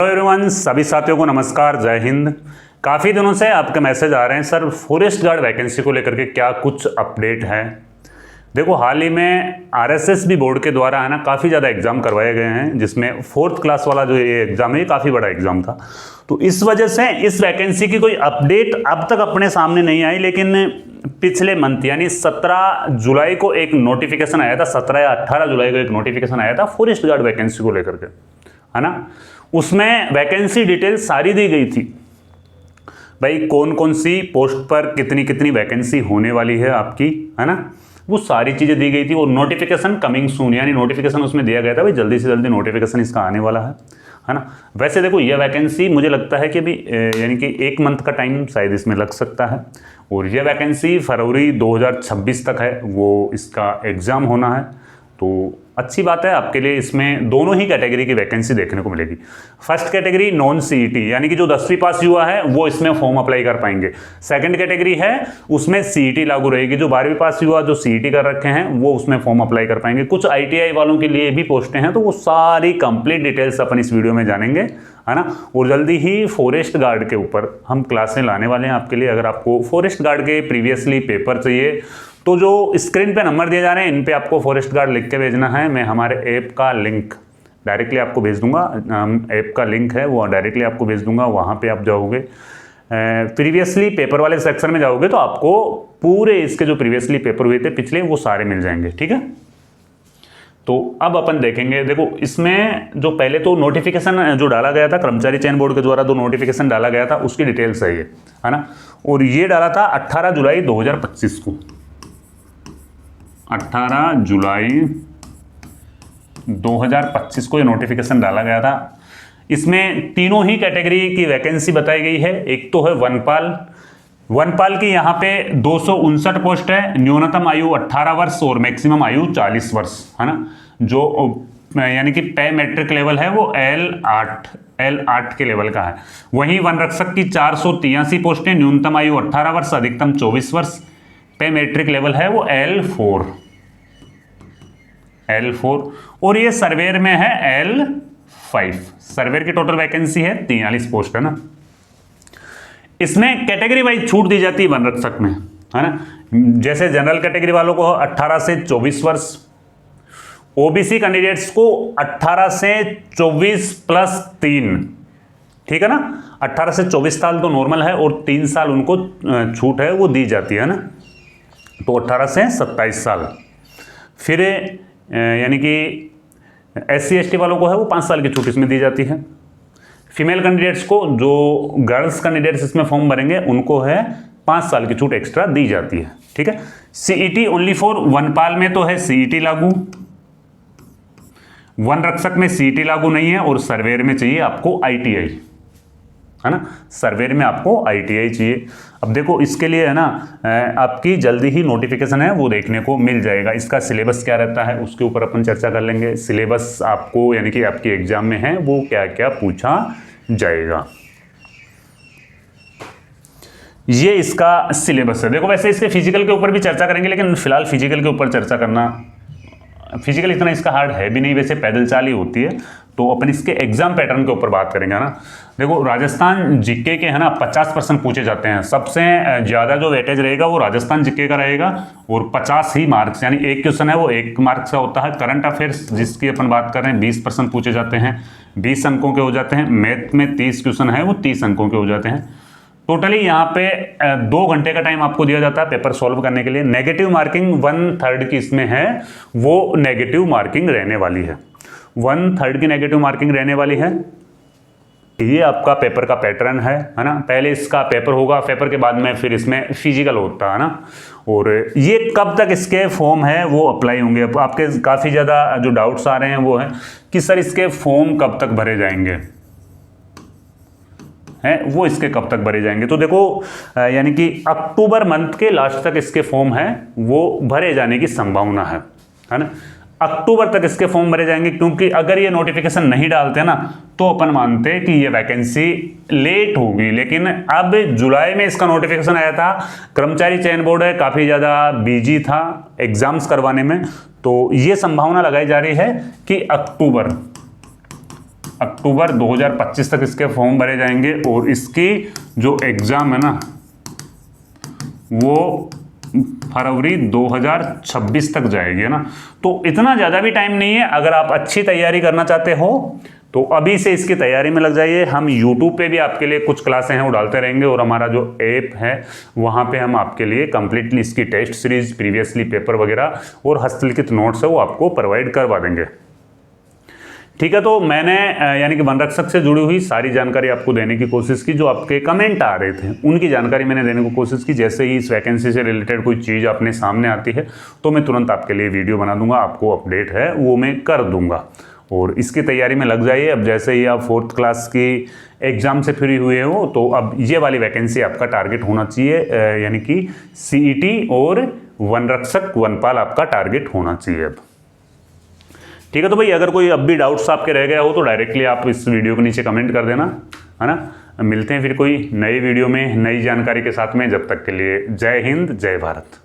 Hello everyone, सभी साथियों को नमस्कार, जय हिंद। काफ़ी दिनों से आपके मैसेज आ रहे हैं सर फॉरेस्ट गार्ड वैकेंसी को लेकर के क्या कुछ अपडेट है। देखो, हाल ही में आरएसएस बोर्ड के द्वारा है ना काफ़ी ज़्यादा एग्ज़ाम करवाए गए हैं, जिसमें 4th क्लास वाला जो ये एग्ज़ाम है ये काफ़ी बड़ा एग्ज़ाम था। तो इस वजह से इस वैकेंसी की कोई अपडेट अब तक अपने सामने नहीं आई, लेकिन पिछले मंथ यानी 17 जुलाई को एक नोटिफिकेशन आया था, 17 या 18 जुलाई को एक नोटिफिकेशन आया था फॉरेस्ट गार्ड वैकेंसी को लेकर के, है ना। उसमें वैकेंसी डिटेल सारी दी गई थी भाई, कौन कौन सी पोस्ट पर कितनी कितनी वैकेंसी होने वाली है आपकी, है ना। वो सारी चीज़ें दी गई थी और नोटिफिकेशन कमिंग सून, यानी नोटिफिकेशन उसमें दिया गया था भाई जल्दी से जल्दी नोटिफिकेशन इसका आने वाला है ना। वैसे देखो, यह वैकेंसी मुझे लगता है कि अभी यानी कि 1 मंथ का टाइम शायद इसमें लग सकता है, और यह वैकेंसी फरवरी 2026 तक है वो इसका एग्ज़ाम होना है। तो अच्छी बात है आपके लिए, इसमें दोनों ही कैटेगरी की वैकेंसी देखने को मिलेगी। फर्स्ट कैटेगरी नॉन सीईटी, यानी कि जो 10वीं पास हुआ है वो इसमें फॉर्म अप्लाई कर पाएंगे। सेकंड कैटेगरी है उसमें सीईटी लागू रहेगी, जो 12वीं पास हुआ जो सीईटी कर रखे हैं वो उसमें फॉर्म अप्लाई कर पाएंगे। कुछ आईटीआई वालों के लिए भी पोस्टें हैं, तो वो सारी कंप्लीट डिटेल्स अपन इस वीडियो में जानेंगे, है ना। और जल्दी ही फॉरेस्ट गार्ड के ऊपर हम क्लासें लाने वाले हैं आपके लिए। अगर आपको फॉरेस्ट गार्ड के प्रीवियसली पेपर चाहिए तो जो स्क्रीन पे नंबर दिए जा रहे हैं इन पे आपको फॉरेस्ट गार्ड लिख के भेजना है। मैं हमारे ऐप का लिंक डायरेक्टली आपको भेज दूंगा, ऐप का लिंक है वो डायरेक्टली आपको भेज दूंगा। वहाँ पे आप जाओगे, प्रीवियसली पेपर वाले सेक्शन में जाओगे तो आपको पूरे इसके जो प्रीवियसली पेपर हुए थे पिछले वो सारे मिल जाएंगे, ठीक है। तो अब अपन देखेंगे, देखो इसमें जो पहले तो नोटिफिकेशन जो डाला गया था कर्मचारी चयन बोर्ड के द्वारा, जो नोटिफिकेशन डाला गया था उसकी डिटेल्स है ये, है ना। और ये डाला था 18 जुलाई 2025 को, 18 जुलाई 2025 को ये नोटिफिकेशन डाला गया था। इसमें तीनों ही कैटेगरी की वैकेंसी बताई गई है। एक तो है वनपाल की यहाँ पे 259 पोस्ट है। न्यूनतम आयु 18 वर्ष और मैक्सिमम आयु 40 वर्ष, है ना। जो यानी कि पे मैट्रिक लेवल है वो L8 के लेवल का है। वहीं वन रक्षक की 483 पोस्टें, न्यूनतम आयु 18 वर्ष अधिकतम 24 वर्ष, पे मैट्रिक लेवल है वो L4, और ये सर्वेयर में है L5। सर्वेयर की टोटल वैकेंसी है 43 पोस्ट, है ना। इसमें कैटेगरी वाइज छूट दी जाती है वन रक्षक में, है ना। जैसे जनरल कैटेगरी वालों को 18 से 24 वर्ष, ओबीसी कैंडिडेट्स को 18 से 24 प्लस 3, ठीक है ना। 18 से 24 साल तो नॉर्मल है और 3 साल उनको छूट है वो दी जाती है ना, तो 18 से 27 साल। फिर यानी कि SC ST वालों को है वो 5 साल की छूट इसमें दी जाती है। फीमेल कैंडिडेट्स को, जो गर्ल्स कैंडिडेट्स इसमें फॉर्म भरेंगे उनको है 5 साल की छूट एक्स्ट्रा दी जाती है, ठीक है। सीईटी ओनली फॉर वनपाल में तो है सीईटी लागू, वन रक्षक में सीईटी लागू नहीं है, और सर्वेयर में चाहिए आपको ITI, है ना। सर्वेयर में आपको ITI चाहिए। अब देखो इसके लिए है ना आपकी जल्दी ही नोटिफिकेशन है वो देखने को मिल जाएगा। इसका सिलेबस क्या रहता है उसके ऊपर अपन चर्चा कर लेंगे। सिलेबस आपको यानी कि आपके एग्जाम में है वो क्या क्या पूछा जाएगा, ये इसका सिलेबस है। देखो वैसे इसके फिजिकल के ऊपर भी चर्चा करेंगे, लेकिन फिलहाल फिजिकल के ऊपर चर्चा करना, फिजिकल इतना इसका हार्ड है भी नहीं, वैसे पैदल चाल ही होती है। तो अपन इसके एग्जाम पैटर्न के ऊपर बात करेंगे, है ना। देखो राजस्थान जीके के है ना 50% पूछे जाते हैं। सबसे ज़्यादा जो वेटेज रहेगा वो राजस्थान जीके का रहेगा, और 50 ही मार्क्स, यानी एक क्वेश्चन है वो 1 मार्क्स का होता है। करंट अफेयर्स जिसकी अपन बात कर रहे हैं 20% पूछे जाते हैं, 20 अंकों के हो जाते हैं। मैथ में 30 क्वेश्चन है वो 30 अंकों के हो जाते हैं। टोटली यहाँ पे 2 घंटे का टाइम आपको दिया जाता है पेपर सॉल्व करने के लिए। नेगेटिव मार्किंग 1/3 की इसमें है, वो नेगेटिव मार्किंग रहने वाली है, 1/3 की नेगेटिव मार्किंग रहने वाली है। ये आपका पेपर का पैटर्न है ना। पहले इसका पेपर होगा, पेपर के बाद में फिर इसमें फिजिकल होता है ना। और ये कब तक इसके फॉर्म है वो अप्लाई होंगे। अब आपके काफ़ी ज़्यादा जो डाउट्स आ रहे हैं वो है कि सर इसके फॉर्म कब तक भरे जाएंगे, हैं वो इसके कब तक भरे जाएंगे। तो देखो यानी कि अक्टूबर मंथ के लास्ट तक इसके फॉर्म है वो भरे जाने की संभावना है ना। अक्टूबर तक इसके फॉर्म भरे जाएंगे, क्योंकि अगर ये नोटिफिकेशन नहीं डालते ना तो अपन मानते कि ये वैकेंसी लेट होगी। लेकिन अब जुलाई में इसका नोटिफिकेशन आया था, कर्मचारी चयन बोर्ड है काफ़ी ज़्यादा बिजी था एग्जाम्स करवाने में, तो ये संभावना लगाई जा रही है कि अक्टूबर 2025 तक इसके फॉर्म भरे जाएंगे और इसकी जो एग्ज़ाम है ना वो फरवरी 2026 तक जाएगी, है ना। तो इतना ज़्यादा भी टाइम नहीं है। अगर आप अच्छी तैयारी करना चाहते हो तो अभी से इसकी तैयारी में लग जाइए। हम YouTube पे भी आपके लिए कुछ क्लासें हैं वो डालते रहेंगे और हमारा जो ऐप है वहाँ पे हम आपके लिए कंप्लीटली इसकी टेस्ट सीरीज, प्रीवियसली पेपर वगैरह और हस्तलिखित नोट्स है वो आपको प्रोवाइड करवा देंगे। ठीक है, तो मैंने यानी कि वन रक्षक से जुड़ी हुई सारी जानकारी आपको देने की कोशिश की। जो आपके कमेंट आ रहे थे उनकी जानकारी मैंने देने की कोशिश की। जैसे ही इस वैकेंसी से रिलेटेड कोई चीज़ अपने सामने आती है तो मैं तुरंत आपके लिए वीडियो बना दूंगा, आपको अपडेट है वो मैं कर दूंगा और इसकी तैयारी में लग जाइए। अब जैसे ही आप 4th क्लास की एग्ज़ाम से फ्री हुए हो तो अब ये वाली वैकेंसी आपका टारगेट होना चाहिए, यानी कि CET और वन रक्षक वनपाल आपका टारगेट होना चाहिए अब। ठीक है, तो भाई अगर कोई अब भी डाउट्स आपके रह गया हो तो डायरेक्टली आप इस वीडियो के नीचे कमेंट कर देना, है ना। मिलते हैं फिर कोई नई वीडियो में नई जानकारी के साथ में। जब तक के लिए जय हिंद, जय भारत।